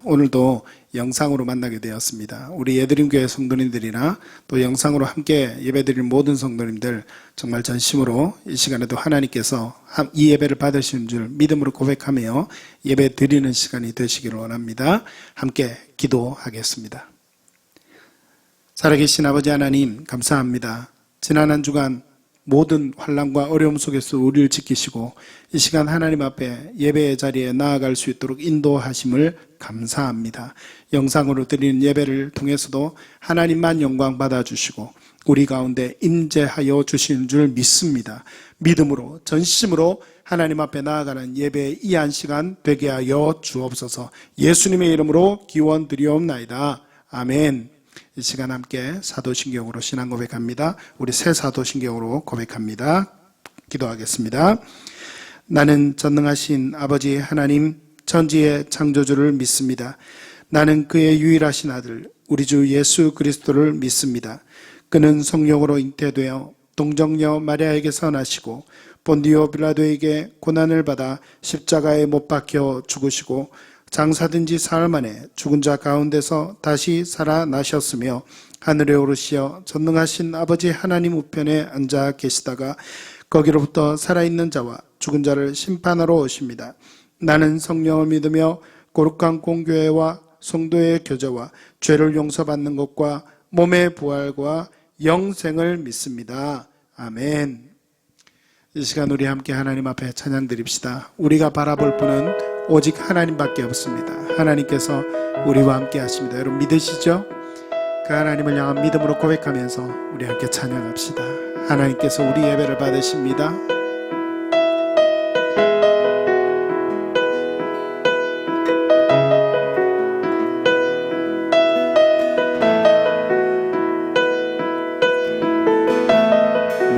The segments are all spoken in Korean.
오늘도 영상으로 만나게 되었습니다. 우리 예드림교회 성도님들이나 또 영상으로 함께 예배드리는 모든 성도님들 정말 전심으로 이 시간에도 하나님께서 이 예배를 받으시는 줄 믿음으로 고백하며 예배 드리는 시간이 되시기를 원합니다. 함께 기도하겠습니다. 살아계신 아버지 하나님 감사합니다. 지난 한 주간 모든 환난과 어려움 속에서 우리를 지키시고 이 시간 하나님 앞에 예배의 자리에 나아갈 수 있도록 인도하심을 감사합니다. 영상으로 드리는 예배를 통해서도 하나님만 영광 받아주시고 우리 가운데 임재하여 주시는 줄 믿습니다. 믿음으로 전심으로 하나님 앞에 나아가는 예배의 이 한 시간 되게 하여 주옵소서. 예수님의 이름으로 기원 드리옵나이다. 아멘. 이 시간 함께 사도신경으로 신앙 고백합니다. 우리 새 사도신경으로 고백합니다. 기도하겠습니다. 나는 전능하신 아버지 하나님 천지의 창조주를 믿습니다. 나는 그의 유일하신 아들 우리 주 예수 그리스도를 믿습니다. 그는 성령으로 잉태되어 동정녀 마리아에게서 나시고 본디오 빌라도에게 고난을 받아 십자가에 못 박혀 죽으시고 장사된 지 사흘 만에 죽은 자 가운데서 다시 살아나셨으며 하늘에 오르시어 전능하신 아버지 하나님 우편에 앉아 계시다가 거기로부터 살아있는 자와 죽은 자를 심판하러 오십니다. 나는 성령을 믿으며 거룩한 공교회와 성도의 교제와 죄를 용서받는 것과 몸의 부활과 영생을 믿습니다. 아멘. 이 시간 우리 함께 하나님 앞에 찬양 드립시다. 우리가 바라볼 분은 오직 하나님밖에 없습니다. 하나님께서 우리와 함께 하십니다. 여러분 믿으시죠? 그 하나님을 향한 믿음으로 고백하면서 우리 함께 찬양합시다. 하나님께서 우리 예배를 받으십니다.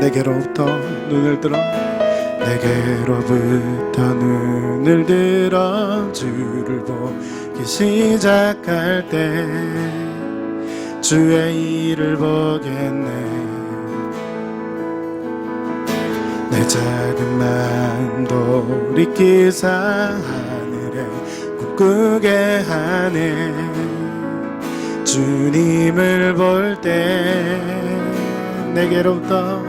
내게로부터 눈을 들어 내게로부터 눈을 들어 주를 보기 시작할 때 주의 일을 보겠네. 내 작은 마음도 리끼사 하늘에 꿈꾸게 하네. 주님을 볼 때 내게로부터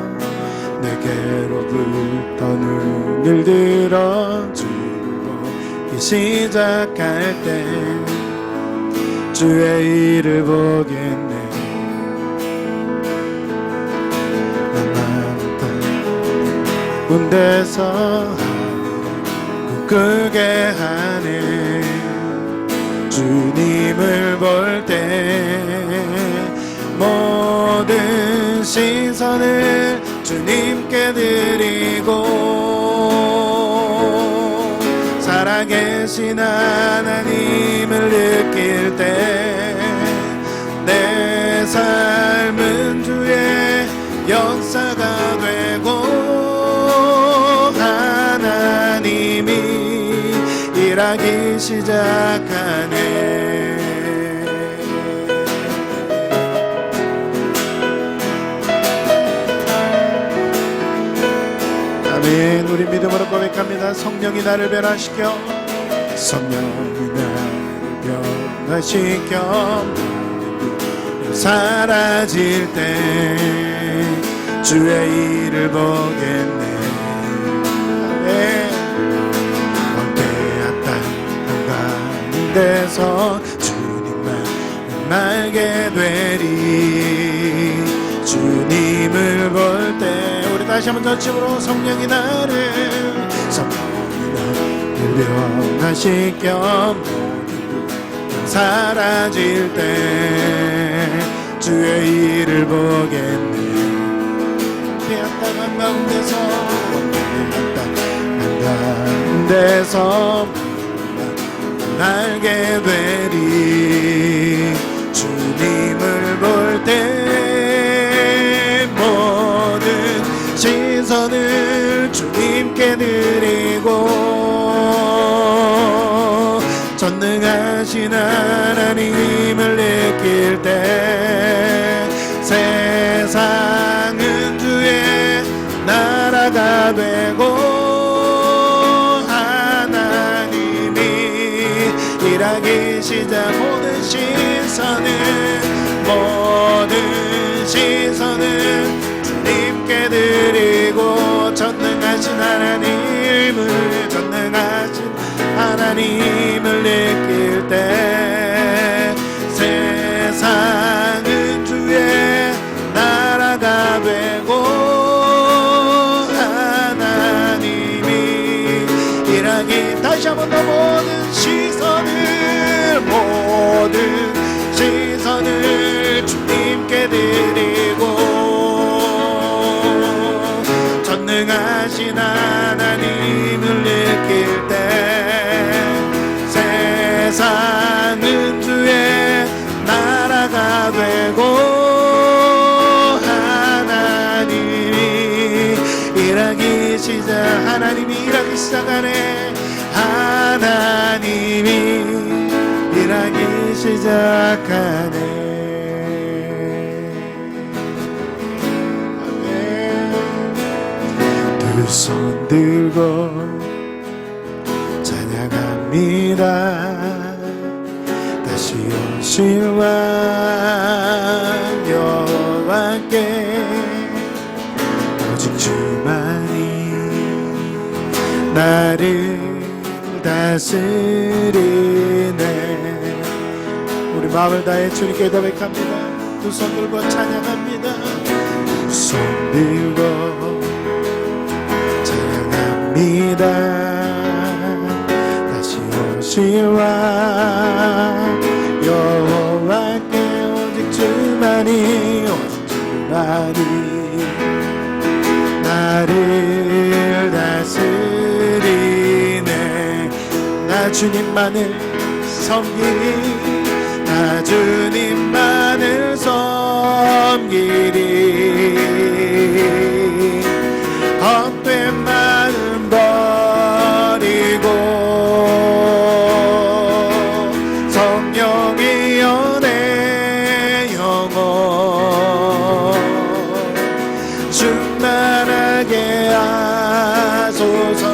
눈을 들어 주를 보기 시작할 때 주의 일을 보겠네. 나만 군데서 꿈꾸게 하네. 주님을 볼 때 모든 시선을 주님께 드리고 살아계신 하나님을 느낄 때 내 삶은 주의 역사가 되고 하나님이 일하기 시작하네. 아멘. 우리 믿음으로 고백합니다. 성령이 나를 변화시켜 성령이 나를 변화시켜 사라질 때 주의 일을 보겠네. 아멘. 원대한 땅 한가운데서 주님만 알게 되리. 주님을 볼 때 우리 다시 한번 전심으로 성령이 나를 변화시켜 사라질 때 주의 일을 보겠네. 피한 땅 한가운데서 알게 되리. 주님을 볼 때 모든 시선을 주님께 드리고 전능하신 하나님을 느낄 때 세상은 주의 나라가 되고 하나님이 일하기 시작 모든 시선은 주님께 드리고 전능하신 하나님을 느낄 때 세상은 주의 나라가 되고 하나님이 일하기 다시 한번 더 모든 시선을 주님께 드리고 전능하신 하나님을 느낄 때 세상은 주의 나라가 되고 하나님이 일하기 시작하네 하나님이 일하기 시작하네. 두 손 들고 찬양합니다. 다시 오실 왕 여호와께 오직 주만이 나를 다스리네. 우리 마음을 다해 주님께 고백합니다. 두 손 들고 찬양합니다. 두 손 들고 찬양합니다. 다시 오실 왕 여호와께 오직 주만이 나를 다스리네. 나 주님만을 섬기리, 나 주님만을 섬기리. 헛된 마음 버리고 성령이여 내 영혼 충만하게 하소서.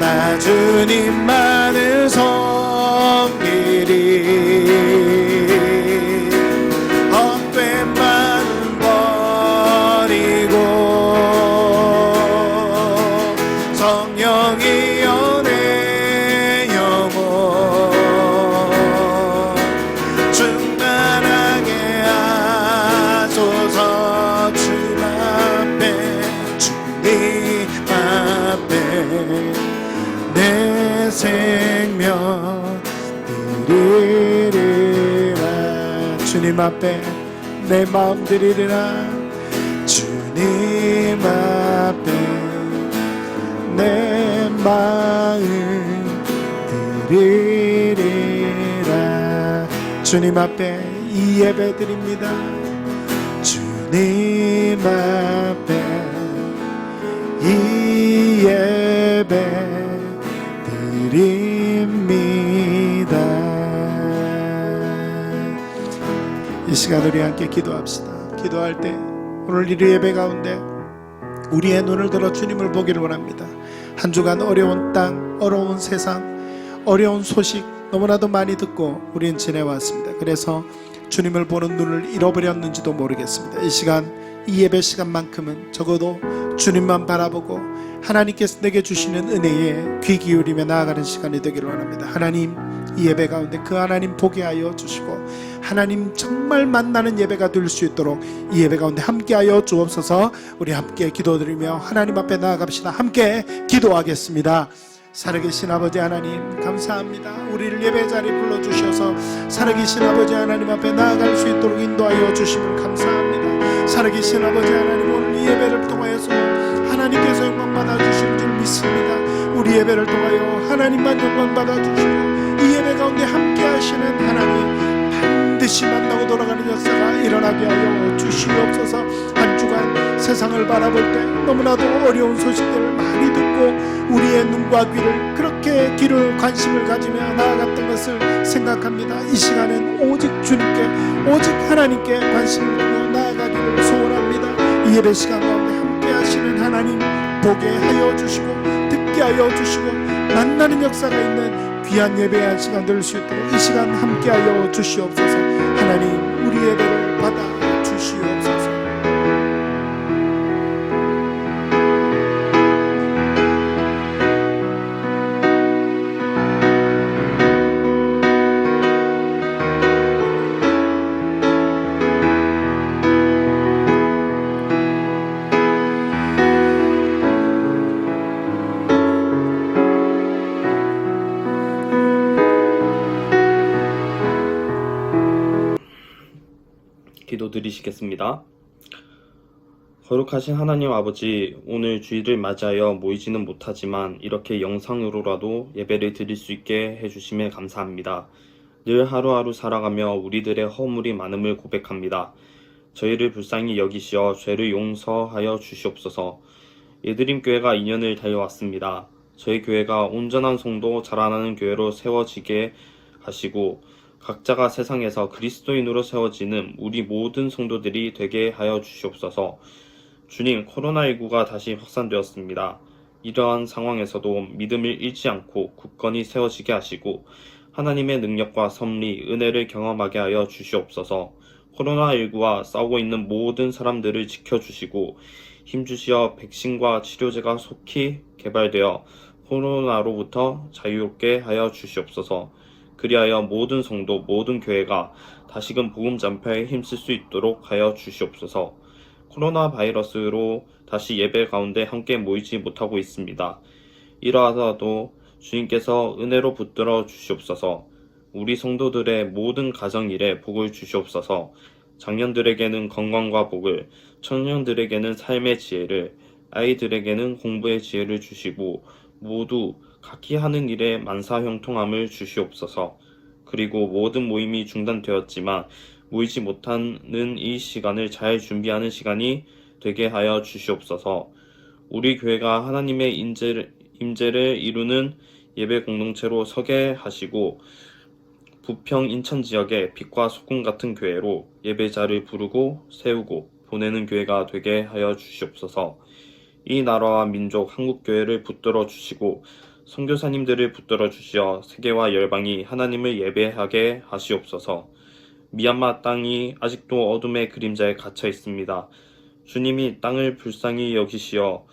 나 주님만을 섬기리. 헛된 마음 버리고 성령이여 내 영혼 충만하게 하소서. 주님 앞에 내 생명 드리리라. 주님 앞에 내 마음 드리리라. 주님 앞에 내 마음 드리리라. 주님 앞에 이 예배 드립니다. 주님 앞에 이 예배 드립니다. 이 시간 우리 함께 기도합시다. 기도할 때 오늘 이 예배 가운데 우리의 눈을 들어 주님을 보기를 원합니다. 한 주간 어려운 땅, 어려운 세상, 어려운 소식 너무나도 많이 듣고 우리는 지내왔습니다. 그래서 주님을 보는 눈을 잃어버렸는지도 모르겠습니다. 이 시간, 이 예배 시간만큼은 적어도 주님만 바라보고 하나님께서 내게 주시는 은혜에 귀 기울이며 나아가는 시간이 되기를 원합니다. 하나님, 이 예배 가운데 그 하나님 보게 하여 주시고 하나님 정말 만나는 예배가 될 수 있도록 이 예배 가운데 함께하여 주옵소서. 우리 함께 기도드리며 하나님 앞에 나아갑시다. 함께 기도하겠습니다. 살아계신 아버지 하나님 감사합니다. 우리를 예배 자리에 불러주셔서 살아계신 아버지 하나님 앞에 나아갈 수 있도록 인도하여 주심을 감사합니다. 살아계신 아버지 하나님, 오늘 이 예배를 통하여서 하나님께서 영광 받아주실 줄 믿습니다. 우리 예배를 통하여 하나님만 영광 받아주시고 이 예배 가운데 함께 하시는 하나님 반드시 만나고 돌아가는 역사가 일어나게 하여 주시옵소서. 한 주간 세상을 바라볼 때 너무나도 어려운 소식들을 많이 듣고 우리의 눈과 귀를 그렇게 귀를 관심을 가지며 나아갔던 것을 생각합니다. 이 시간엔 오직 주님께, 오직 하나님께 관심을 두고 나아가기를 소원합니다. 이 예배 시간 가운데 함께 하시는 하나님 보게 하여 주시고 듣게 하여 주시고 만나는 역사가 있는 귀한 예배의 시간 될 수 있도록 이 시간 함께하여 주시옵소서. 하나님, 우리 예배를 받아 주시옵소서. 기도드리시겠습니다. 거룩하신 하나님 아버지, 오늘 주일을 맞이하여 모이지는 못하지만 이렇게 영상으로라도 예배를 드릴 수 있게 해주심에 감사합니다. 늘 하루하루 살아가며 우리들의 허물이 많음을 고백합니다. 저희를 불쌍히 여기시어 죄를 용서하여 주시옵소서. 예드림교회가 2년을 달려왔습니다. 저희 교회가 온전한 성도 자라나는 교회로 세워지게 하시고 각자가 세상에서 그리스도인으로 세워지는 우리 모든 성도들이 되게 하여 주시옵소서. 주님, 코로나19가 다시 확산되었습니다. 이러한 상황에서도 믿음을 잃지 않고 굳건히 세워지게 하시고 하나님의 능력과 섭리, 은혜를 경험하게 하여 주시옵소서. 코로나19와 싸우고 있는 모든 사람들을 지켜주시고 힘주시어 백신과 치료제가 속히 개발되어 코로나로부터 자유롭게 하여 주시옵소서. 그리하여 모든 성도, 모든 교회가 다시금 복음 전파에 힘쓸 수 있도록 하여 주시옵소서. 코로나 바이러스로 다시 예배 가운데 함께 모이지 못하고 있습니다. 이러하더라도 주님께서 은혜로 붙들어 주시옵소서. 우리 성도들의 모든 가정일에 복을 주시옵소서. 장년들에게는 건강과 복을, 청년들에게는 삶의 지혜를, 아이들에게는 공부의 지혜를 주시고 모두 각기 하는 일에 만사형통함을 주시옵소서. 그리고 모든 모임이 중단되었지만 모이지 못하는 이 시간을 잘 준비하는 시간이 되게 하여 주시옵소서. 우리 교회가 하나님의 임재를 이루는 예배 공동체로 서게 하시고 부평 인천 지역의 빛과 소금 같은 교회로 예배자를 부르고 세우고 보내는 교회가 되게 하여 주시옵소서. 이 나라와 민족 한국교회를 붙들어 주시고 선교사님들을 붙들어 주시어 세계와 열방이 하나님을 예배하게 하시옵소서. 미얀마 땅이 아직도 어둠의 그림자에 갇혀 있습니다. 주님이 땅을 불쌍히 여기시어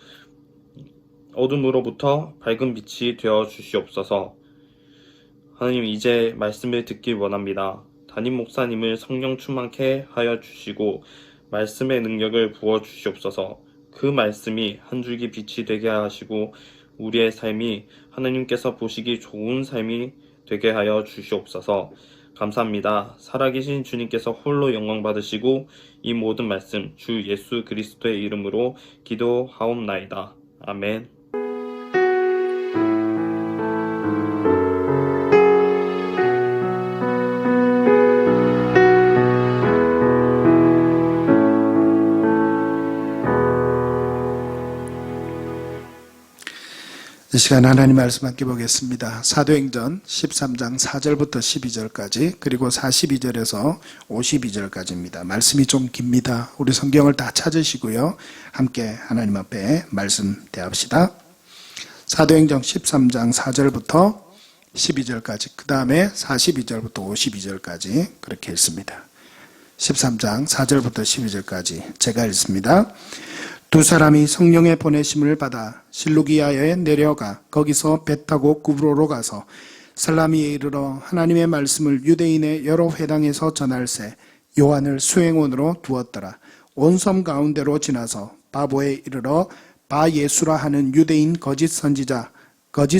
어둠으로부터 밝은 빛이 되어 주시옵소서. 하나님, 이제 말씀을 듣길 원합니다. 담임 목사님을 성령 충만케 하여 주시고 말씀의 능력을 부어 주시옵소서. 그 말씀이 한 줄기 빛이 되게 하시고 우리의 삶이 하나님께서 보시기 좋은 삶이 되게 하여 주시옵소서. 감사합니다. 살아계신 주님께서 홀로 영광 받으시고 이 모든 말씀 주 예수 그리스도의 이름으로 기도하옵나이다. 아멘. 이 시간 하나님 말씀 함께 보겠습니다. 사도행전 13장 4절부터 12절까지 그리고 42절에서 52절까지입니다. 말씀이 좀 깁니다. 우리 성경을 다 찾으시고요. 함께 하나님 앞에 말씀 대합시다. 사도행전 13장 4절부터 12절까지 그 다음에 42절부터 52절까지 그렇게 읽습니다. 13장 4절부터 12절까지 제가 읽습니다. 두 사람이 성령의 보내심을 받아 실루기아에 내려가 거기서 배 타고 구브로로 가서 살라미에 이르러 하나님의 말씀을 유대인의 여러 회당에서 전할세 요한을 수행원으로 두었더라. 온 섬 가운데로 지나서 바보에 이르러 바 예수라 하는 유대인 거짓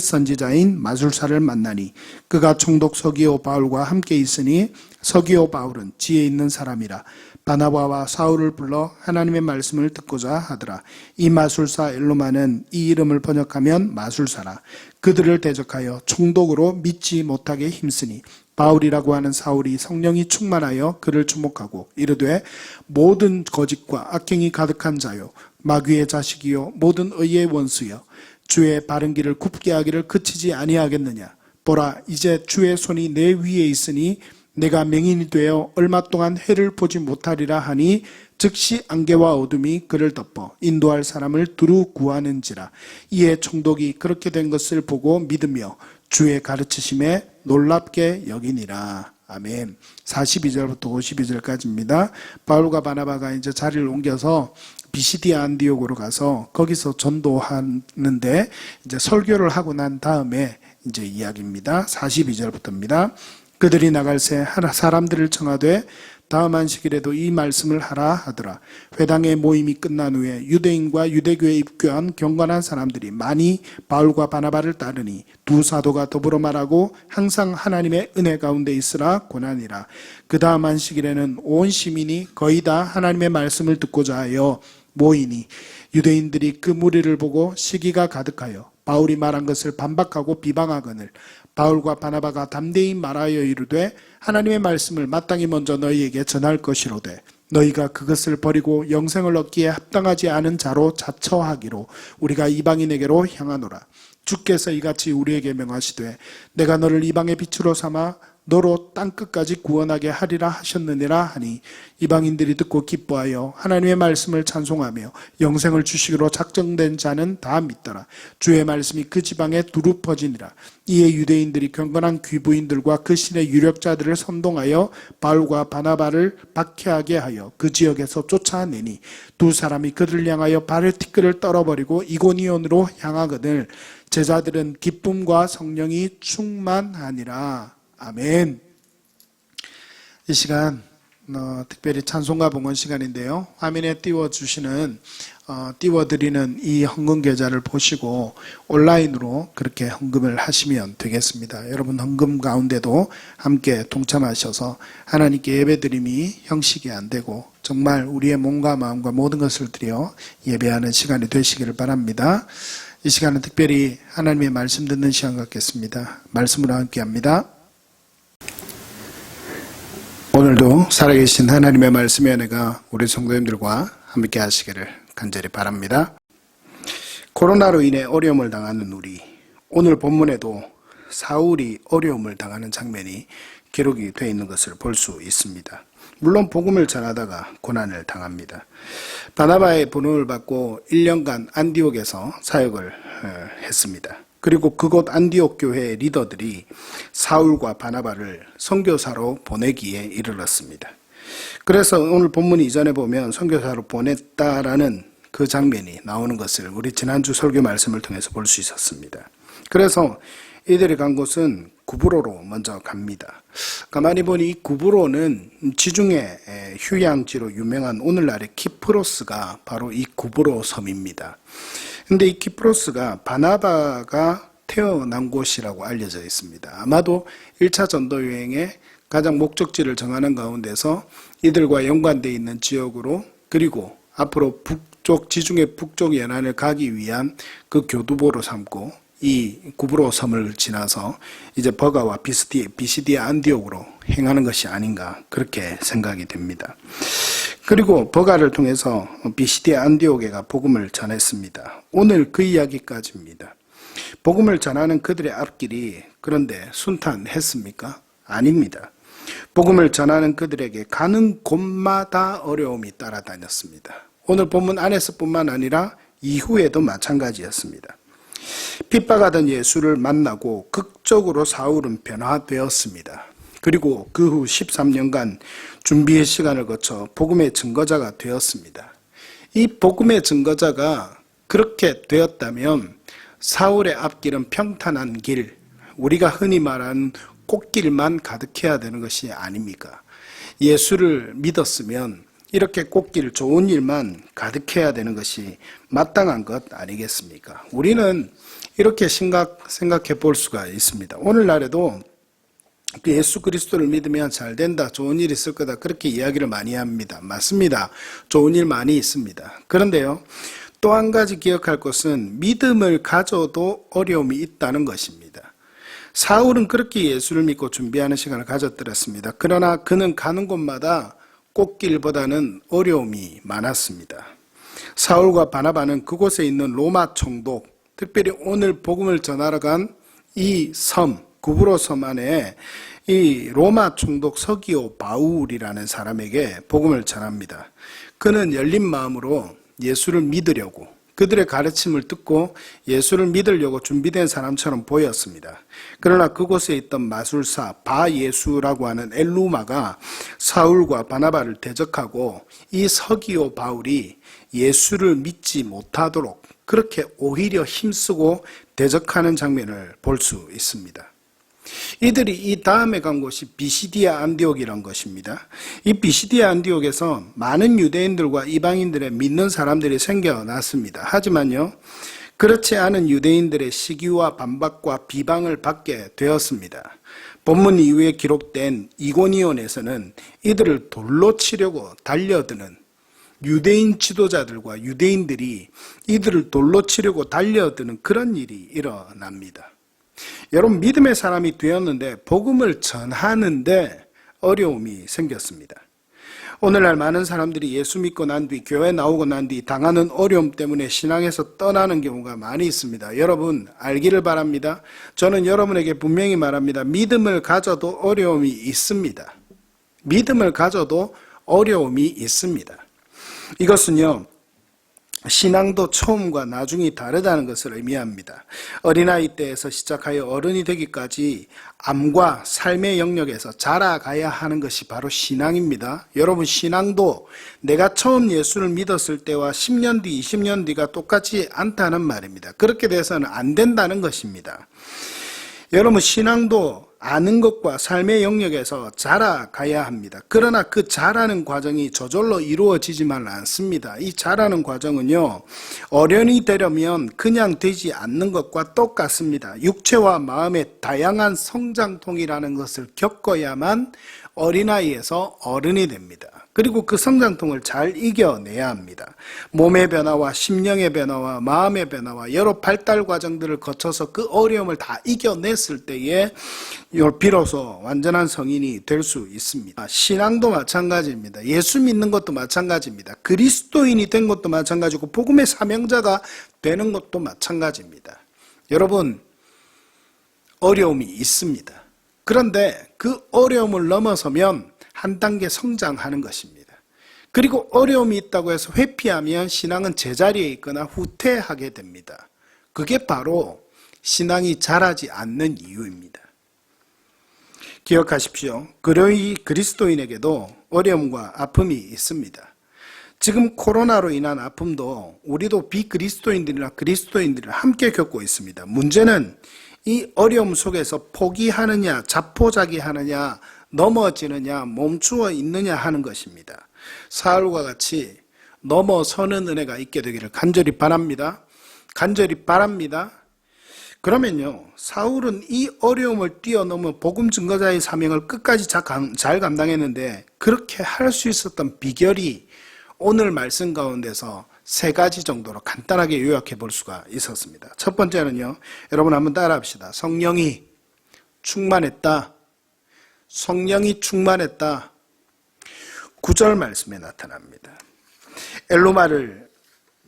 선지자인 마술사를 만나니 그가 총독 서기오 바울과 함께 있으니 서기오 바울은 지혜 있는 사람이라. 바나바와 사울을 불러 하나님의 말씀을 듣고자 하더라. 이 마술사 엘로마는 이 이름을 번역하면 마술사라. 그들을 대적하여 총독으로 믿지 못하게 힘쓰니 바울이라고 하는 사울이 성령이 충만하여 그를 주목하고 이르되 모든 거짓과 악행이 가득한 자요 마귀의 자식이요 모든 의의 원수여 주의 바른 길을 굽게 하기를 그치지 아니하겠느냐. 보라, 이제 주의 손이 내 위에 있으니 내가 맹인이 되어 얼마 동안 해를 보지 못하리라 하니 즉시 안개와 어둠이 그를 덮어 인도할 사람을 두루 구하는지라. 이에 총독이 그렇게 된 것을 보고 믿으며 주의 가르치심에 놀랍게 여기니라. 아멘. 42절부터 52절까지입니다. 바울과 바나바가 이제 자리를 옮겨서 비시디아 안디옥으로 가서 거기서 전도하는데 이제 설교를 하고 난 다음에 이제 이야기입니다. 42절부터입니다. 그들이 나갈새 사람들을 청하되 다음 안식일에도 이 말씀을 하라 하더라. 회당의 모임이 끝난 후에 유대인과 유대교에 입교한 경건한 사람들이 많이 바울과 바나바를 따르니 두 사도가 더불어 말하고 항상 하나님의 은혜 가운데 있으라 고나니라. 그 다음 안식일에는 온 시민이 거의 다 하나님의 말씀을 듣고자 하여 모이니 유대인들이 그 무리를 보고 시기가 가득하여 바울이 말한 것을 반박하고 비방하거늘 바울과 바나바가 담대히 말하여 이르되 하나님의 말씀을 마땅히 먼저 너희에게 전할 것이로되 너희가 그것을 버리고 영생을 얻기에 합당하지 않은 자로 자처하기로 우리가 이방인에게로 향하노라. 주께서 이같이 우리에게 명하시되 내가 너를 이방의 빛으로 삼아 너로 땅끝까지 구원하게 하리라 하셨느니라 하니 이방인들이 듣고 기뻐하여 하나님의 말씀을 찬송하며 영생을 주시기로 작정된 자는 다 믿더라. 주의 말씀이 그 지방에 두루 퍼지니라. 이에 유대인들이 경건한 귀부인들과 그 신의 유력자들을 선동하여 바울과 바나바를 박해하게 하여 그 지역에서 쫓아내니 두 사람이 그들을 향하여 발을 티끌을 떨어버리고 이고니온으로 향하거늘 제자들은 기쁨과 성령이 충만하니라. 아멘. 이 시간 특별히 찬송가 봉헌 시간인데요. 화면에 띄워드리는 이 헌금 계좌를 보시고 온라인으로 그렇게 헌금을 하시면 되겠습니다. 여러분 헌금 가운데도 함께 동참하셔서 하나님께 예배드림이 형식이 안 되고 정말 우리의 몸과 마음과 모든 것을 드려 예배하는 시간이 되시기를 바랍니다. 이 시간은 특별히 하나님의 말씀 듣는 시간 갖겠습니다. 말씀으로 함께합니다. 오늘도 살아계신 하나님의 말씀의 은혜가 우리 성도님들과 함께 하시기를 간절히 바랍니다. 코로나로 인해 어려움을 당하는 우리, 오늘 본문에도 사울이 어려움을 당하는 장면이 기록이 되어 있는 것을 볼 수 있습니다. 물론 복음을 전하다가 고난을 당합니다. 바나바의 부름을 받고 1년간 안디옥에서 사역을 했습니다. 그리고 그곳 안디옥 교회의 리더들이 사울과 바나바를 선교사로 보내기에 이르렀습니다. 그래서 오늘 본문 이전에 보면 선교사로 보냈다라는 그 장면이 나오는 것을 우리 지난주 설교 말씀을 통해서 볼 수 있었습니다. 그래서 이들이 간 곳은 구브로로 먼저 갑니다. 가만히 보니 이 구브로는 지중해 휴양지로 유명한 오늘날의 키프로스가 바로 이 구브로 섬입니다. 근데 이 키프로스가 바나바가 태어난 곳이라고 알려져 있습니다. 아마도 1차 전도 여행의 가장 목적지를 정하는 가운데서 이들과 연관되어 있는 지역으로 그리고 앞으로 지중해 북쪽 연안을 가기 위한 그 교두보로 삼고 이 구브로 섬을 지나서 이제 버가와 비시디아 안디옥으로 행하는 것이 아닌가 그렇게 생각이 됩니다. 그리고 버가를 통해서 비시디아 안디옥에가 복음을 전했습니다. 오늘 그 이야기까지입니다. 복음을 전하는 그들의 앞길이 그런데 순탄했습니까? 아닙니다. 복음을 전하는 그들에게 가는 곳마다 어려움이 따라다녔습니다. 오늘 본문 안에서뿐만 아니라 이후에도 마찬가지였습니다. 핍박하던 예수를 만나고 극적으로 사울은 변화되었습니다. 그리고 그 후 13년간 준비의 시간을 거쳐 복음의 증거자가 되었습니다. 이 복음의 증거자가 그렇게 되었다면 사울의 앞길은 평탄한 길, 우리가 흔히 말하는 꽃길만 가득해야 되는 것이 아닙니까? 예수를 믿었으면 이렇게 꽃길 좋은 일만 가득해야 되는 것이 마땅한 것 아니겠습니까? 우리는 이렇게 생각해 볼 수가 있습니다. 오늘날에도 예수 그리스도를 믿으면 잘 된다, 좋은 일 있을 거다 그렇게 이야기를 많이 합니다. 맞습니다. 좋은 일 많이 있습니다. 그런데요, 또 한 가지 기억할 것은 믿음을 가져도 어려움이 있다는 것입니다. 사울은 그렇게 예수를 믿고 준비하는 시간을 가졌더랬습니다. 그러나 그는 가는 곳마다 꽃길보다는 어려움이 많았습니다. 사울과 바나바는 그곳에 있는 로마 총독, 특별히 오늘 복음을 전하러 간 이 섬, 구브로 섬 안에 이 로마 총독 서기오 바울이라는 사람에게 복음을 전합니다. 그는 열린 마음으로 예수를 믿으려고, 그들의 가르침을 듣고 예수를 믿으려고 준비된 사람처럼 보였습니다. 그러나 그곳에 있던 마술사 바예수라고 하는 엘루마가 사울과 바나바를 대적하고 이 서기오 바울이 예수를 믿지 못하도록 그렇게 오히려 힘쓰고 대적하는 장면을 볼 수 있습니다. 이들이 이 다음에 간 곳이 비시디아 안디옥이란 것입니다. 이 비시디아 안디옥에서 많은 유대인들과 이방인들의 믿는 사람들이 생겨났습니다. 하지만요, 그렇지 않은 유대인들의 시기와 반박과 비방을 받게 되었습니다. 본문 이후에 기록된 이고니온에서는 이들을 돌로 치려고 달려드는 유대인 지도자들과 유대인들이 이들을 돌로 치려고 달려드는 그런 일이 일어납니다. 여러분, 믿음의 사람이 되었는데 복음을 전하는데 어려움이 생겼습니다. 오늘날 많은 사람들이 예수 믿고 난 뒤, 교회 나오고 난 뒤 당하는 어려움 때문에 신앙에서 떠나는 경우가 많이 있습니다. 여러분 알기를 바랍니다. 저는 여러분에게 분명히 말합니다. 믿음을 가져도 어려움이 있습니다. 믿음을 가져도 어려움이 있습니다. 이것은요, 신앙도 처음과 나중이 다르다는 것을 의미합니다. 어린아이 때에서 시작하여 어른이 되기까지 암과 삶의 영역에서 자라가야 하는 것이 바로 신앙입니다. 여러분, 신앙도 내가 처음 예수를 믿었을 때와 10년 뒤, 20년 뒤가 똑같지 않다는 말입니다. 그렇게 돼서는 안 된다는 것입니다. 여러분, 신앙도 아는 것과 삶의 영역에서 자라가야 합니다. 그러나 그 자라는 과정이 저절로 이루어지지만 않습니다. 이 자라는 과정은요, 어른이 되려면 그냥 되지 않는 것과 똑같습니다. 육체와 마음의 다양한 성장통이라는 것을 겪어야만 어린아이에서 어른이 됩니다. 그리고 그 성장통을 잘 이겨내야 합니다. 몸의 변화와 심령의 변화와 마음의 변화와 여러 발달 과정들을 거쳐서 그 어려움을 다 이겨냈을 때에 비로소 완전한 성인이 될 수 있습니다. 신앙도 마찬가지입니다. 예수 믿는 것도 마찬가지입니다. 그리스도인이 된 것도 마찬가지고 복음의 사명자가 되는 것도 마찬가지입니다. 여러분, 어려움이 있습니다. 그런데 그 어려움을 넘어서면 한 단계 성장하는 것입니다. 그리고 어려움이 있다고 해서 회피하면 신앙은 제자리에 있거나 후퇴하게 됩니다. 그게 바로 신앙이 자라지 않는 이유입니다. 기억하십시오. 그리스도인에게도 어려움과 아픔이 있습니다. 지금 코로나로 인한 아픔도 우리도 비그리스도인들이나 그리스도인들을 함께 겪고 있습니다. 문제는 이 어려움 속에서 포기하느냐, 자포자기하느냐, 넘어지느냐, 멈추어 있느냐 하는 것입니다. 사울과 같이 넘어서는 은혜가 있게 되기를 간절히 바랍니다. 간절히 바랍니다. 그러면요, 사울은 이 어려움을 뛰어넘어 복음 증거자의 사명을 끝까지 잘 감당했는데, 그렇게 할 수 있었던 비결이 오늘 말씀 가운데서 3가지 정도로 간단하게 요약해 볼 수가 있었습니다. 첫 번째는요, 여러분 한번 따라합시다. 성령이 충만했다. 성령이 충만했다. 9절 말씀에 나타납니다. 엘루마를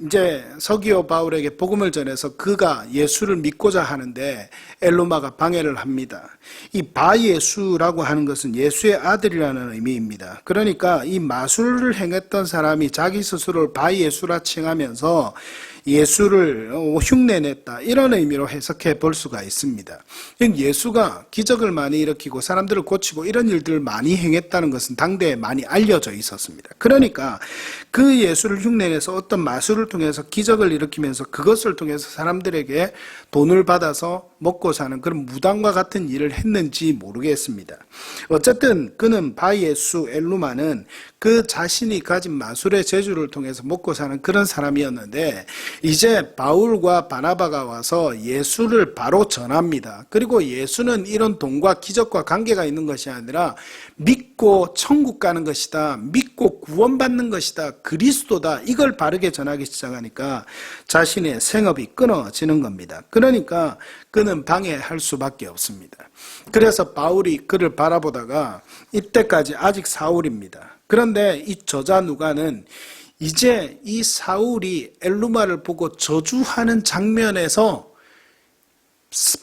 이제 서기오 바울에게 복음을 전해서 그가 예수를 믿고자 하는데 엘루마가 방해를 합니다. 이 바예수라고 하는 것은 예수의 아들이라는 의미입니다. 그러니까 이 마술을 행했던 사람이 자기 스스로를 바예수라 칭하면서 예수를 흉내냈다, 이런 의미로 해석해 볼 수가 있습니다. 예수가 기적을 많이 일으키고 사람들을 고치고 이런 일들을 많이 행했다는 것은 당대에 많이 알려져 있었습니다. 그러니까 그 예수를 흉내내서 어떤 마술을 통해서 기적을 일으키면서 그것을 통해서 사람들에게 돈을 받아서 먹고 사는 그런 무당과 같은 일을 했는지 모르겠습니다. 어쨌든 그는 바예수 엘루마는 그 자신이 가진 마술의 재주를 통해서 먹고 사는 그런 사람이었는데, 이제 바울과 바나바가 와서 예수를 바로 전합니다. 그리고 예수는 이런 돈과 기적과 관계가 있는 것이 아니라 믿고 천국 가는 것이다, 믿고 구원받는 것이다, 그리스도다, 이걸 바르게 전하기 시작하니까 자신의 생업이 끊어지는 겁니다. 그러니까 그는 방해할 수밖에 없습니다. 그래서 바울이 그를 바라보다가 이때까지 아직 사울입니다. 그런데 이 저자 누가는 이제 이 사울이 엘루마를 보고 저주하는 장면에서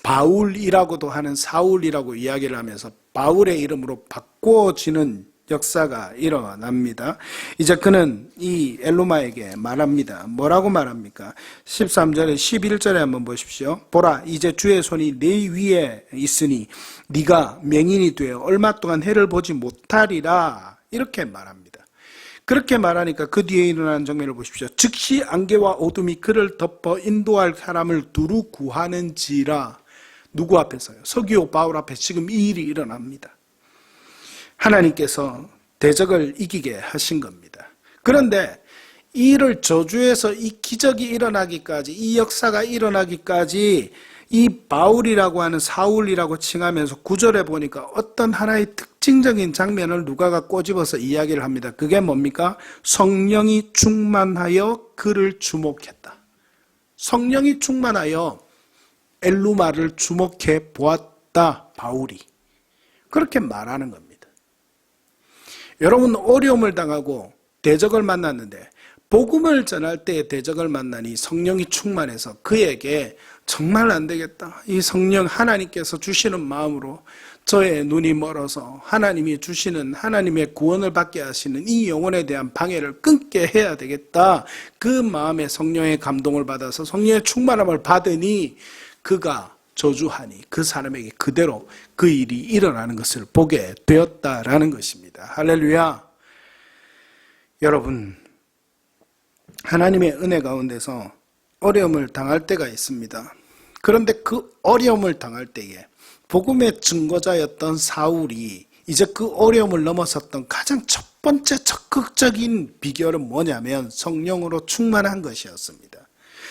바울이라고도 하는 사울이라고 이야기를 하면서 바울의 이름으로 바꿔지는 역사가 일어납니다. 이제 그는 이 엘루마에게 말합니다. 뭐라고 말합니까? 13절에 11절에 한번 보십시오. 보라, 이제 주의 손이 네 위에 있으니 네가 맹인이 되어 얼마 동안 해를 보지 못하리라. 이렇게 말합니다. 그렇게 말하니까 그 뒤에 일어나는 장면을 보십시오. 즉시 안개와 어둠이 그를 덮어 인도할 사람을 두루 구하는지라. 누구 앞에서요? 서기오 바울 앞에 지금 이 일이 일어납니다. 하나님께서 대적을 이기게 하신 겁니다. 그런데 이 일을 저주해서 이 기적이 일어나기까지, 이 역사가 일어나기까지 이 바울이라고 하는 사울이라고 칭하면서 9절에 보니까 어떤 하나의 특징적인 장면을 누가가 꼬집어서 이야기를 합니다. 그게 뭡니까? 성령이 충만하여 그를 주목했다. 성령이 충만하여 엘루마를 주목해 보았다. 바울이. 그렇게 말하는 겁니다. 여러분, 어려움을 당하고 대적을 만났는데 복음을 전할 때 대적을 만나니 성령이 충만해서 그에게 정말 안 되겠다. 이 성령 하나님께서 주시는 마음으로 저의 눈이 멀어서 하나님이 주시는 하나님의 구원을 받게 하시는 이 영혼에 대한 방해를 끊게 해야 되겠다. 그 마음에 성령의 감동을 받아서 성령의 충만함을 받으니 그가 저주하니 그 사람에게 그대로 그 일이 일어나는 것을 보게 되었다라는 것입니다. 할렐루야. 여러분, 하나님의 은혜 가운데서 어려움을 당할 때가 있습니다. 그런데 그 어려움을 당할 때에 복음의 증거자였던 사울이 이제 그 어려움을 넘어섰던 가장 첫 번째 적극적인 비결은 뭐냐면 성령으로 충만한 것이었습니다.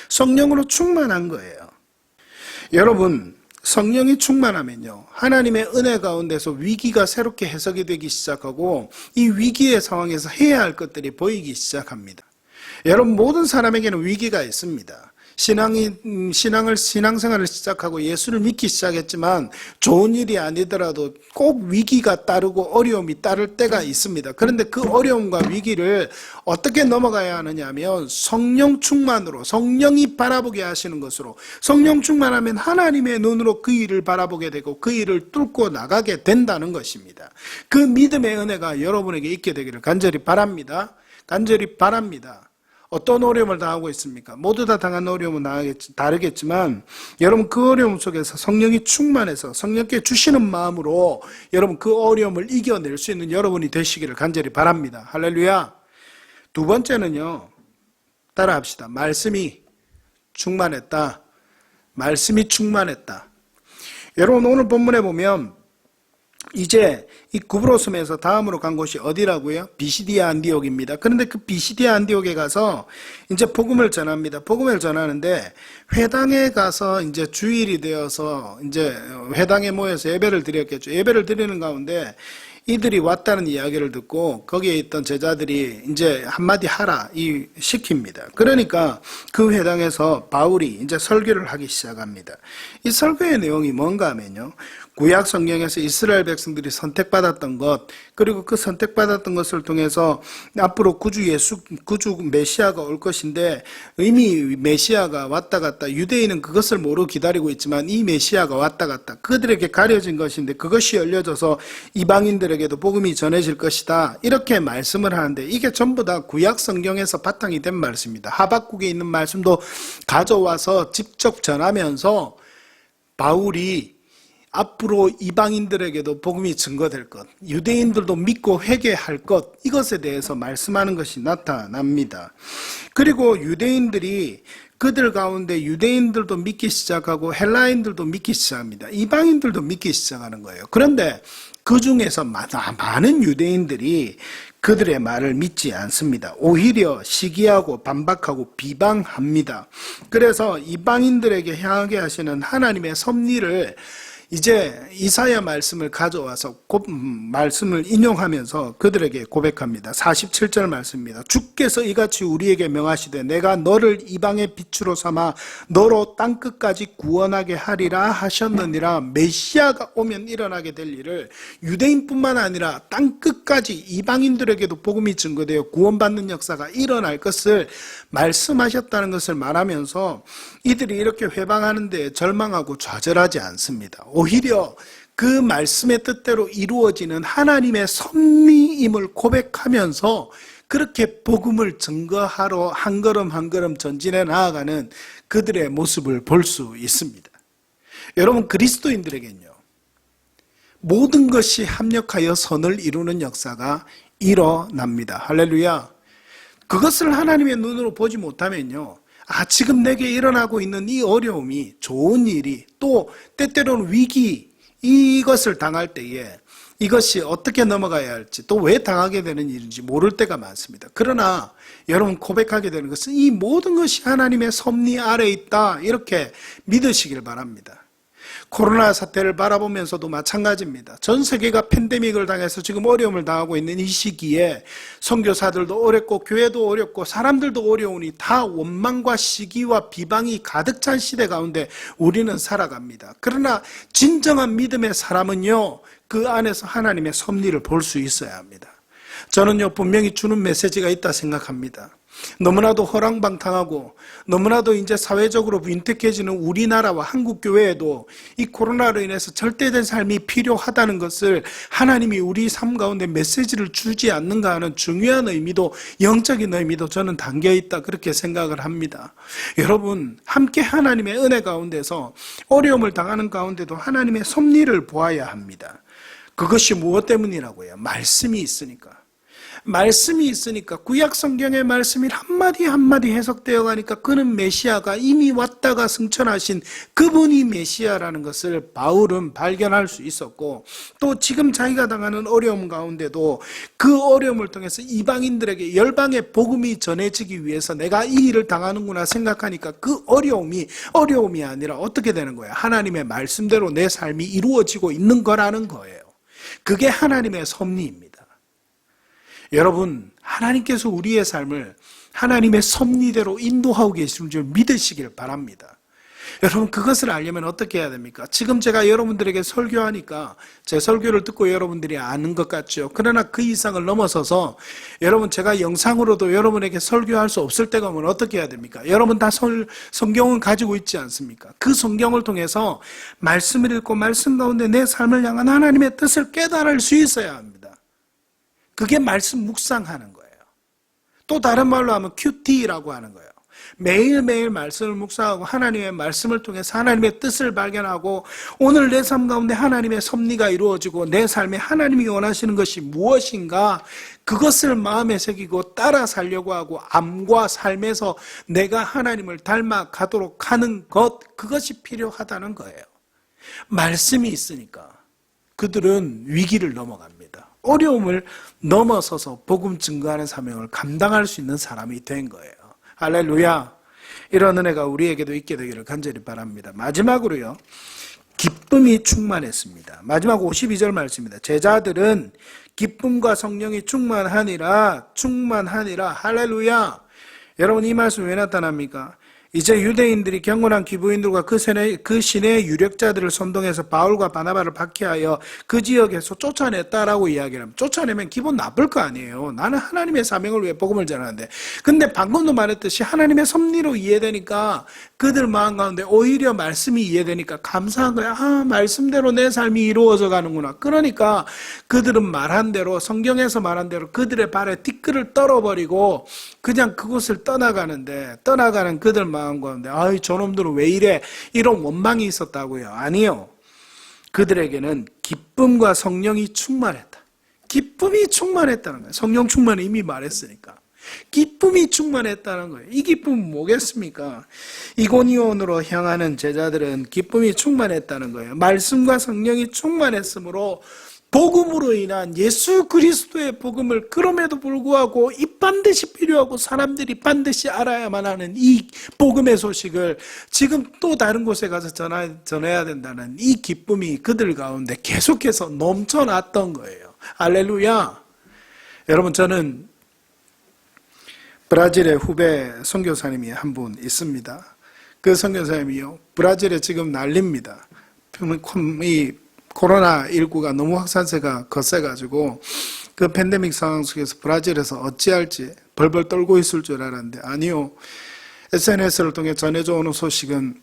성령으로 충만한 거예요. 여러분, 성령이 충만하면요, 하나님의 은혜 가운데서 위기가 새롭게 해석이 되기 시작하고 이 위기의 상황에서 해야 할 것들이 보이기 시작합니다. 여러분, 모든 사람에게는 위기가 있습니다. 신앙생활을 시작하고 예수를 믿기 시작했지만 좋은 일이 아니더라도 꼭 위기가 따르고 어려움이 따를 때가 있습니다. 그런데 그 어려움과 위기를 어떻게 넘어가야 하느냐 하면 성령 충만으로, 성령이 바라보게 하시는 것으로, 성령 충만하면 하나님의 눈으로 그 일을 바라보게 되고 그 일을 뚫고 나가게 된다는 것입니다. 그 믿음의 은혜가 여러분에게 있게 되기를 간절히 바랍니다. 간절히 바랍니다. 어떤 어려움을 당하고 있습니까? 모두 다 당한 어려움은 다르겠지만 여러분, 그 어려움 속에서 성령이 충만해서 성령께 주시는 마음으로 여러분 그 어려움을 이겨낼 수 있는 여러분이 되시기를 간절히 바랍니다. 할렐루야. 두 번째는요, 따라합시다. 말씀이 충만했다. 말씀이 충만했다. 여러분, 오늘 본문에 보면 이제 이 구브로섬에서 다음으로 간 곳이 어디라고요? 비시디아 안디옥입니다. 그런데 그 비시디아 안디옥에 가서 이제 복음을 전합니다. 복음을 전하는데 회당에 가서 이제 주일이 되어서 이제 회당에 모여서 예배를 드렸겠죠. 예배를 드리는 가운데 이들이 왔다는 이야기를 듣고 거기에 있던 제자들이 이제 한마디 하라 시킵니다. 그러니까 그 회당에서 바울이 이제 설교를 하기 시작합니다. 이 설교의 내용이 뭔가 하면요, 구약 성경에서 이스라엘 백성들이 선택받았던 것, 그리고 그 선택받았던 것을 통해서 앞으로 구주 메시아가 올 것인데 이미 메시아가 왔다 갔다, 유대인은 그것을 모르고 기다리고 있지만 이 메시아가 왔다 갔다 그들에게 가려진 것인데 그것이 열려져서 이방인들에게도 복음이 전해질 것이다, 이렇게 말씀을 하는데 이게 전부 다 구약 성경에서 바탕이 된 말씀입니다. 하박국에 있는 말씀도 가져와서 직접 전하면서 바울이 앞으로 이방인들에게도 복음이 증거될 것, 유대인들도 믿고 회개할 것, 이것에 대해서 말씀하는 것이 나타납니다. 그리고 유대인들이 그들 가운데 유대인들도 믿기 시작하고 헬라인들도 믿기 시작합니다. 이방인들도 믿기 시작하는 거예요. 그런데 그 중에서 많은 유대인들이 그들의 말을 믿지 않습니다. 오히려 시기하고 반박하고 비방합니다. 그래서 이방인들에게 향하게 하시는 하나님의 섭리를 이제 이사야 말씀을 가져와서 말씀을 인용하면서 그들에게 고백합니다. 47절 말씀입니다. 주께서 이같이 우리에게 명하시되 내가 너를 이방의 빛으로 삼아 너로 땅끝까지 구원하게 하리라 하셨느니라. 메시아가 오면 일어나게 될 일을 유대인뿐만 아니라 땅끝까지 이방인들에게도 복음이 증거되어 구원받는 역사가 일어날 것을 말씀하셨다는 것을 말하면서 이들이 이렇게 회방하는데 절망하고 좌절하지 않습니다. 오히려 그 말씀의 뜻대로 이루어지는 하나님의 섭리임을 고백하면서 그렇게 복음을 증거하러 한 걸음 한 걸음 전진해 나아가는 그들의 모습을 볼 수 있습니다. 여러분, 그리스도인들에겐요, 모든 것이 합력하여 선을 이루는 역사가 일어납니다. 할렐루야. 그것을 하나님의 눈으로 보지 못하면요, 지금 내게 일어나고 있는 이 어려움이 좋은 일이, 또 때때로는 위기, 이것을 당할 때에 이것이 어떻게 넘어가야 할지, 또 왜 당하게 되는 일인지 모를 때가 많습니다. 그러나 여러분, 고백하게 되는 것은 이 모든 것이 하나님의 섭리 아래에 있다, 이렇게 믿으시길 바랍니다. 코로나 사태를 바라보면서도 마찬가지입니다. 전 세계가 팬데믹을 당해서 지금 어려움을 당하고 있는 이 시기에 선교사들도 어렵고 교회도 어렵고 사람들도 어려우니 다 원망과 시기와 비방이 가득 찬 시대 가운데 우리는 살아갑니다. 그러나 진정한 믿음의 사람은요, 그 안에서 하나님의 섭리를 볼 수 있어야 합니다. 저는요, 분명히 주는 메시지가 있다 생각합니다. 너무나도 허랑방탕하고 너무나도 이제 사회적으로 윈택해지는 우리나라와 한국 교회에도 이 코로나로 인해서 절대된 삶이 필요하다는 것을 하나님이 우리 삶 가운데 메시지를 주지 않는가 하는 중요한 의미도, 영적인 의미도 저는 담겨 있다, 그렇게 생각을 합니다. 여러분, 함께 하나님의 은혜 가운데서 어려움을 당하는 가운데도 하나님의 섭리를 보아야 합니다. 그것이 무엇 때문이라고요? 말씀이 있으니까. 말씀이 있으니까, 구약 성경의 말씀이 한마디 한마디 해석되어 가니까 그는 메시아가 이미 왔다가 승천하신 그분이 메시아라는 것을 바울은 발견할 수 있었고, 또 지금 자기가 당하는 어려움 가운데도 그 어려움을 통해서 이방인들에게 열방의 복음이 전해지기 위해서 내가 이 일을 당하는구나 생각하니까 그 어려움이 아니라 어떻게 되는 거예요? 하나님의 말씀대로 내 삶이 이루어지고 있는 거라는 거예요. 그게 하나님의 섭리입니다. 여러분, 하나님께서 우리의 삶을 하나님의 섭리대로 인도하고 계시는 줄 믿으시길 바랍니다. 여러분, 그것을 알려면 어떻게 해야 됩니까? 지금 제가 여러분들에게 설교하니까 제 설교를 듣고 여러분들이 아는 것 같죠. 그러나 그 이상을 넘어서서 여러분, 제가 영상으로도 여러분에게 설교할 수 없을 때가 오면 어떻게 해야 됩니까? 여러분 다 성경은 가지고 있지 않습니까? 그 성경을 통해서 말씀을 읽고 말씀 가운데 내 삶을 향한 하나님의 뜻을 깨달을 수 있어야 합니다. 그게 말씀 묵상하는 거예요. 또 다른 말로 하면 QT라고 하는 거예요. 매일매일 말씀을 묵상하고 하나님의 말씀을 통해서 하나님의 뜻을 발견하고 오늘 내 삶 가운데 하나님의 섭리가 이루어지고 내 삶에 하나님이 원하시는 것이 무엇인가, 그것을 마음에 새기고 따라 살려고 하고 암과 삶에서 내가 하나님을 닮아가도록 하는 것, 그것이 필요하다는 거예요. 말씀이 있으니까 그들은 위기를 넘어갑니다. 어려움을 넘어서서 복음 증거하는 사명을 감당할 수 있는 사람이 된 거예요. 할렐루야. 이런 은혜가 우리에게도 있게 되기를 간절히 바랍니다. 마지막으로요, 기쁨이 충만했습니다. 마지막 52절 말씀입니다. 제자들은 기쁨과 성령이 충만하니라. 할렐루야. 여러분, 이 말씀 왜 나타납니까? 이제 유대인들이 경건한 기부인들과 그 시내의 유력자들을 선동해서 바울과 바나바를 박해하여 그 지역에서 쫓아냈다라고 이야기를 합니다. 쫓아내면 기분 나쁠 거 아니에요. 나는 하나님의 사명을 위해 복음을 전하는데. 근데 방금도 말했듯이 하나님의 섭리로 이해되니까 그들 마음 가운데 오히려 말씀이 이해되니까 감사한 거야. 말씀대로 내 삶이 이루어져 가는구나. 그러니까 그들은 말한 대로, 성경에서 말한 대로 그들의 발에 티끌을 떨어버리고 그냥 그곳을 떠나가는 그들 마음 가운데 저놈들은 왜 이래, 이런 원망이 있었다고요? 아니요. 그들에게는 기쁨과 성령이 충만했다. 기쁨이 충만했다는 거예요. 성령 충만을 이미 말했으니까. 기쁨이 충만했다는 거예요. 이 기쁨은 뭐겠습니까? 이고니온으로 향하는 제자들은 기쁨이 충만했다는 거예요. 말씀과 성령이 충만했으므로 복음으로 인한 예수 그리스도의 복음을 그럼에도 불구하고 이 반드시 필요하고 사람들이 반드시 알아야만 하는 이 복음의 소식을 지금 또 다른 곳에 가서 전해야 된다는 이 기쁨이 그들 가운데 계속해서 넘쳐났던 거예요. 할렐루야. 여러분, 저는 브라질의 후배 선교사님이 한 분 있습니다. 그 선교사님이요, 브라질에 지금 난립니다. 이 코로나19가 너무 확산세가 거세가지고 그 팬데믹 상황 속에서 브라질에서 어찌할지 벌벌 떨고 있을 줄 알았는데 아니요. SNS를 통해 전해져 오는 소식은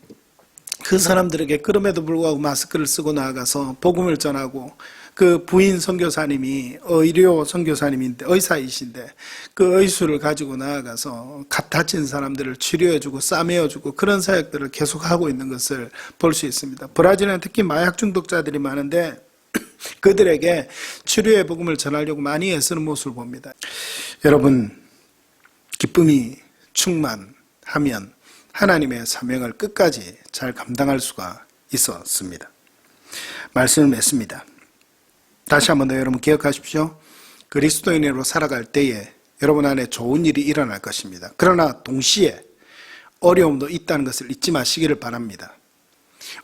그 사람들에게 그럼에도 불구하고 마스크를 쓰고 나아가서 복음을 전하고, 그 부인 선교사님이 의료 선교사님인데 의사이신데 그 의수를 가지고 나아가서 다친 사람들을 치료해주고 싸매어주고 그런 사역들을 계속하고 있는 것을 볼 수 있습니다. 브라질은 특히 마약 중독자들이 많은데 그들에게 치료의 복음을 전하려고 많이 애쓰는 모습을 봅니다. 여러분, 기쁨이 충만하면 하나님의 사명을 끝까지 잘 감당할 수가 있었습니다. 말씀을 맺습니다. 다시 한 번 더 여러분 기억하십시오. 그리스도인으로 살아갈 때에 여러분 안에 좋은 일이 일어날 것입니다. 그러나 동시에 어려움도 있다는 것을 잊지 마시기를 바랍니다.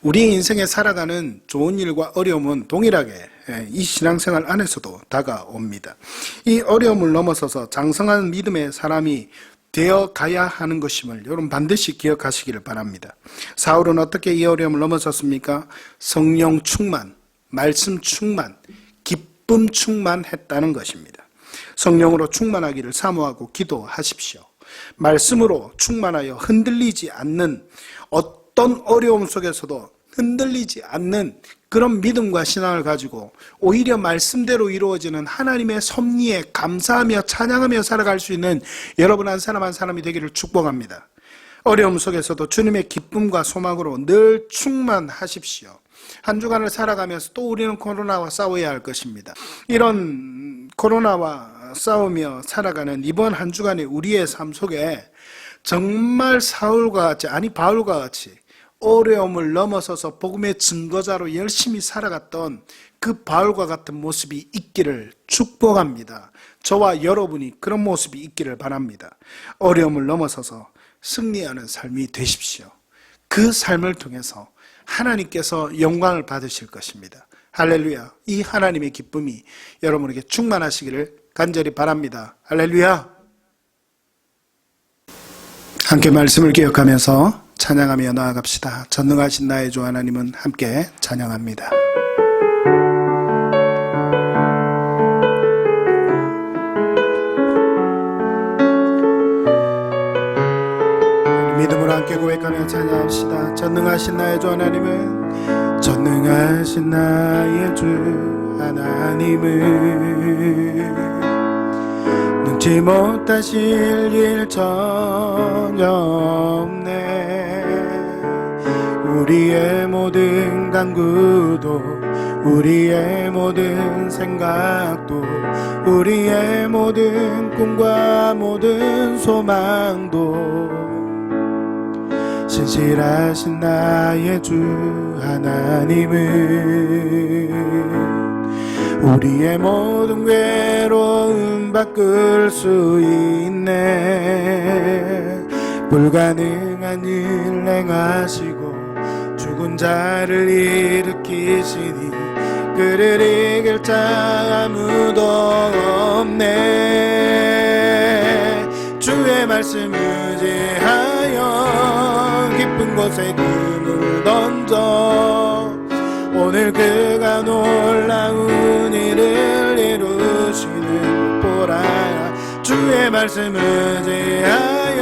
우리 인생에 살아가는 좋은 일과 어려움은 동일하게 이 신앙생활 안에서도 다가옵니다. 이 어려움을 넘어서서 장성한 믿음의 사람이 되어 가야 하는 것임을 여러분 반드시 기억하시기를 바랍니다. 사울은 어떻게 이 어려움을 넘어섰습니까? 성령 충만, 말씀 충만, 기쁨 충만했다는 것입니다. 성령으로 충만하기를 사모하고 기도하십시오. 말씀으로 충만하여 흔들리지 않는, 어떤 어려움 속에서도 흔들리지 않는 그런 믿음과 신앙을 가지고 오히려 말씀대로 이루어지는 하나님의 섭리에 감사하며 찬양하며 살아갈 수 있는 여러분 한 사람 한 사람이 되기를 축복합니다. 어려움 속에서도 주님의 기쁨과 소망으로 늘 충만하십시오. 한 주간을 살아가면서 또 우리는 코로나와 싸워야 할 것입니다. 이런 코로나와 싸우며 살아가는 이번 한 주간의 우리의 삶 속에 정말 사울과 같이, 아니 바울과 같이 어려움을 넘어서서 복음의 증거자로 열심히 살아갔던 그 바울과 같은 모습이 있기를 축복합니다. 저와 여러분이 그런 모습이 있기를 바랍니다. 어려움을 넘어서서 승리하는 삶이 되십시오. 그 삶을 통해서 하나님께서 영광을 받으실 것입니다. 할렐루야. 이 하나님의 기쁨이 여러분에게 충만하시기를 간절히 바랍니다. 할렐루야. 함께 말씀을 기억하면서 찬양하며 나아갑시다. 전능하신 나의 주 하나님은 함께 찬양합니다. 믿음으로 함께 고백하며 찬양합시다. 전능하신 나의 주 하나님은, 전능하신 나의 주 하나님은 능치 못하실 일 전혀 없네. 우리의 모든 간구도, 우리의 모든 생각도, 우리의 모든 꿈과 모든 소망도 신실하신 나의 주 하나님은 우리의 모든 괴로움 바꿀 수 있네. 불가능한 일 행하시고 죽은 자를 일으키시니 그를 이길 자 아무도 없네. 주의 말씀 의지하여 깊은 곳에 금을 던져 오늘 그가 놀라운 일을 이루시는 보라. 주의 말씀 의지하여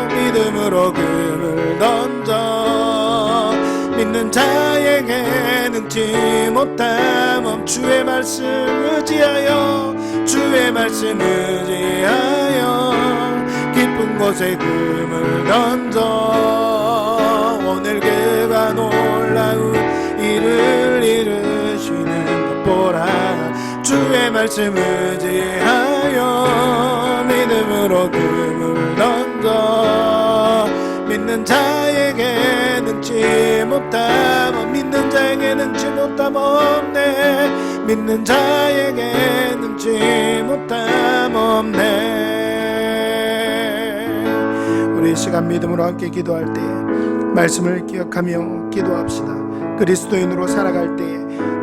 믿음으로 금을 던져 믿는 자에게 능치 못함. 주의 말씀 의지하여, 주의 말씀 의지하여 깊은 곳에 금을 던져 오늘 그가 놀라운 일을 이루시는 것 보라. 주의 말씀 의지하여 믿음으로 금을 던져 믿는 자에게 자에게는 지 못함, 믿는 자에게는 지 못함 없네. 믿는 자에게는 지 못함 없네. 우리 이 시간 믿음으로 함께 기도할 때에 말씀을 기억하며 기도합시다. 그리스도인으로 살아갈 때에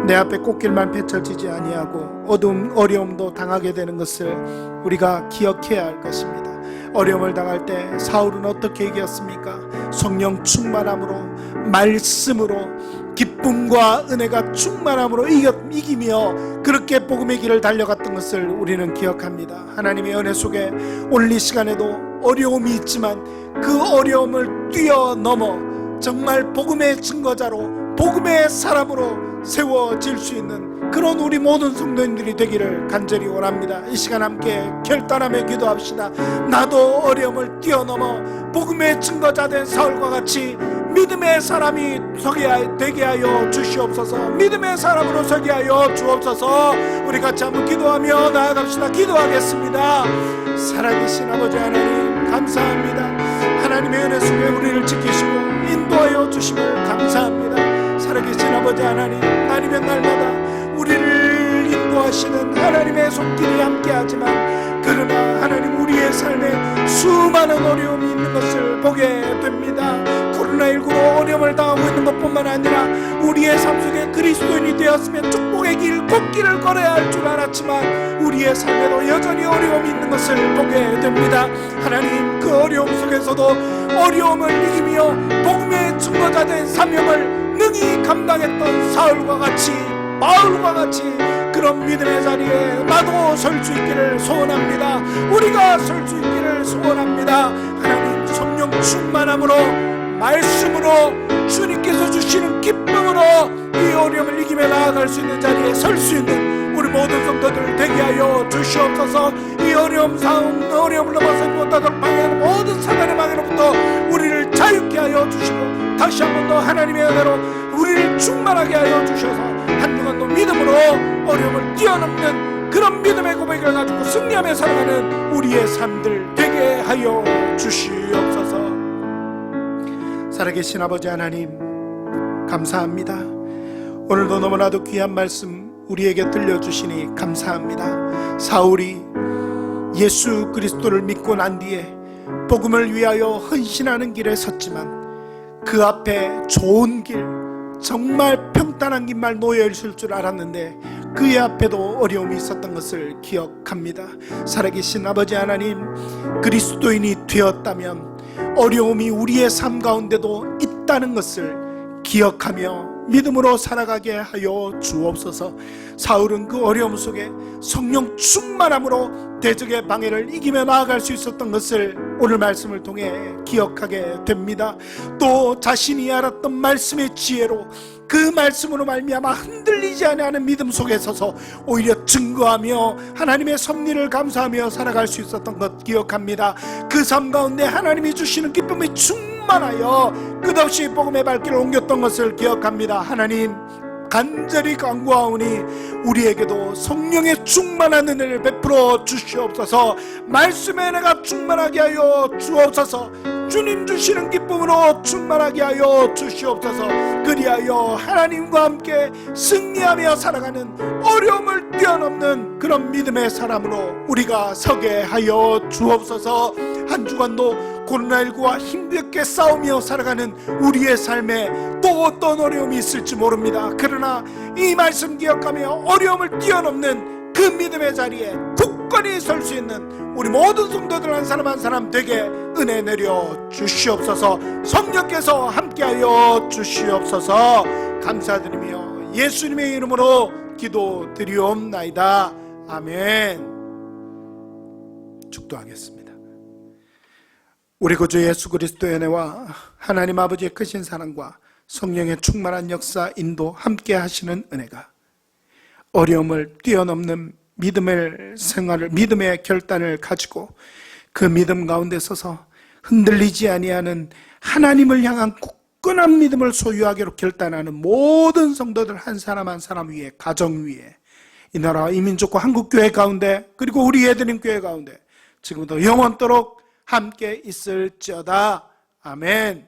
내 앞에 꽃길만 펼쳐지지 아니하고 어두움 어려움도 당하게 되는 것을 우리가 기억해야 할 것입니다. 어려움을 당할 때 사울은 어떻게 이겼습니까? 성령 충만함으로, 말씀으로, 기쁨과 은혜가 충만함으로 이기며 그렇게 복음의 길을 달려갔던 것을 우리는 기억합니다. 하나님의 은혜 속에 오늘 이 시간에도 어려움이 있지만 그 어려움을 뛰어넘어 정말 복음의 증거자로, 복음의 사람으로 세워질 수 있는 그런 우리 모든 성도님들이 되기를 간절히 원합니다. 이 시간 함께 결단하며 기도합시다. 나도 어려움을 뛰어넘어 복음의 증거자 된 사울과 같이 믿음의 사람이 되게 하여 주시옵소서. 믿음의 사람으로 서게 하여 주옵소서. 우리 같이 한번 기도하며 나아갑시다. 기도하겠습니다. 살아계신 아버지 하나님 감사합니다. 하나님의 은혜 속에 우리를 지키시고 인도하여 주심을 감사합니다. 살아계신 아버지 하나님, 아니면 날마다 우리를 인도하시는 하나님의 손길이 함께하지만 그러나 하나님 우리의 삶에 수많은 어려움이 있는 것을 보게 됩니다. 코로나19로 어려움을 당하고 있는 것뿐만 아니라 우리의 삶 속에 그리스도인이 되었으면 축복의 길, 꽃길을 걸어야 할 줄 알았지만 우리의 삶에도 여전히 어려움이 있는 것을 보게 됩니다. 하나님 그 어려움 속에서도 어려움을 이기며 복음의 증거자 된 사명을 능히 감당했던 사울과 같이, 바울과 같이 그런 믿음의 자리에 나도 설 수 있기를 소원합니다. 우리가 설 수 있기를 소원합니다. 하나님 성령 충만함으로, 말씀으로, 주님께서 주시는 기쁨으로 이 어려움을 이기며 나아갈 수 있는 자리에 설 수 있는 우리 모든 성도들 되게 하여 주시옵소서. 이 어려움을 넘어서 못하도록 방해하는 모든 사단의 방해로부터 우리를 자유케 하여 주시고 다시 한 번 더 하나님의 은혜로 우리를 충만하게 하여 주셔서 한 주간도 믿음으로 어려움을 뛰어넘는 그런 믿음의 고백을 가지고 승리하며 살아가는 우리의 삶들 되게 하여 주시옵소서. 살아계신 아버지 하나님 감사합니다. 오늘도 너무나도 귀한 말씀 우리에게 들려주시니 감사합니다. 사울이 예수 그리스도를 믿고 난 뒤에 복음을 위하여 헌신하는 길에 섰지만 그 앞에 좋은 길, 정말 평탄한 길만 놓여 있을 줄 알았는데 그의 앞에도 어려움이 있었던 것을 기억합니다. 살아계신 아버지 하나님, 그리스도인이 되었다면 어려움이 우리의 삶 가운데도 있다는 것을 기억하며 믿음으로 살아가게 하여 주옵소서. 사울은 그 어려움 속에 성령 충만함으로 대적의 방해를 이기며 나아갈 수 있었던 것을 오늘 말씀을 통해 기억하게 됩니다. 또 자신이 알았던 말씀의 지혜로 그 말씀으로 말미암아 흔들리지 아니하는 믿음 속에 서서 오히려 증거하며 하나님의 섭리를 감사하며 살아갈 수 있었던 것 기억합니다. 그 삶 가운데 하나님이 주시는 기쁨이 충만하여 끝없이 복음의 발길을 옮겼던 것을 기억합니다. 하나님 간절히 간구하오니 우리에게도 성령의 충만한 은혜를 베풀어 주시옵소서. 말씀의 은혜가 충만하게 하여 주옵소서. 주님 주시는 기쁨으로 충만하게 하여 주시옵소서. 그리하여 하나님과 함께 승리하며 살아가는 어려움을 뛰어넘는 그런 믿음의 사람으로 우리가 서게 하여 주옵소서. 한 주간도 코로나19와 힘겹게 싸우며 살아가는 우리의 삶에 또 어떤 어려움이 있을지 모릅니다. 그러나 이 말씀 기억하며 어려움을 뛰어넘는 그 믿음의 자리에 굳건히 설 수 있는 우리 모든 성도들 한 사람 한 사람 되게 은혜 내려 주시옵소서. 성령께서 함께하여 주시옵소서. 감사드리며 예수님의 이름으로 기도드리옵나이다. 아멘. 축도하겠습니다. 우리 구주 예수 그리스도의 은혜와 하나님 아버지의 크신 사랑과 성령의 충만한 역사 인도 함께 하시는 은혜가 어려움을 뛰어넘는 믿음의 생활을, 믿음의 결단을 가지고 그 믿음 가운데 서서 흔들리지 아니하는 하나님을 향한 굳건한 믿음을 소유하기로 결단하는 모든 성도들 한 사람 한 사람 위에, 가정 위에, 이 나라와 이 민족과 한국교회 가운데 그리고 우리 예드림교회 가운데 지금부터 영원토록 함께 있을지어다. 아멘.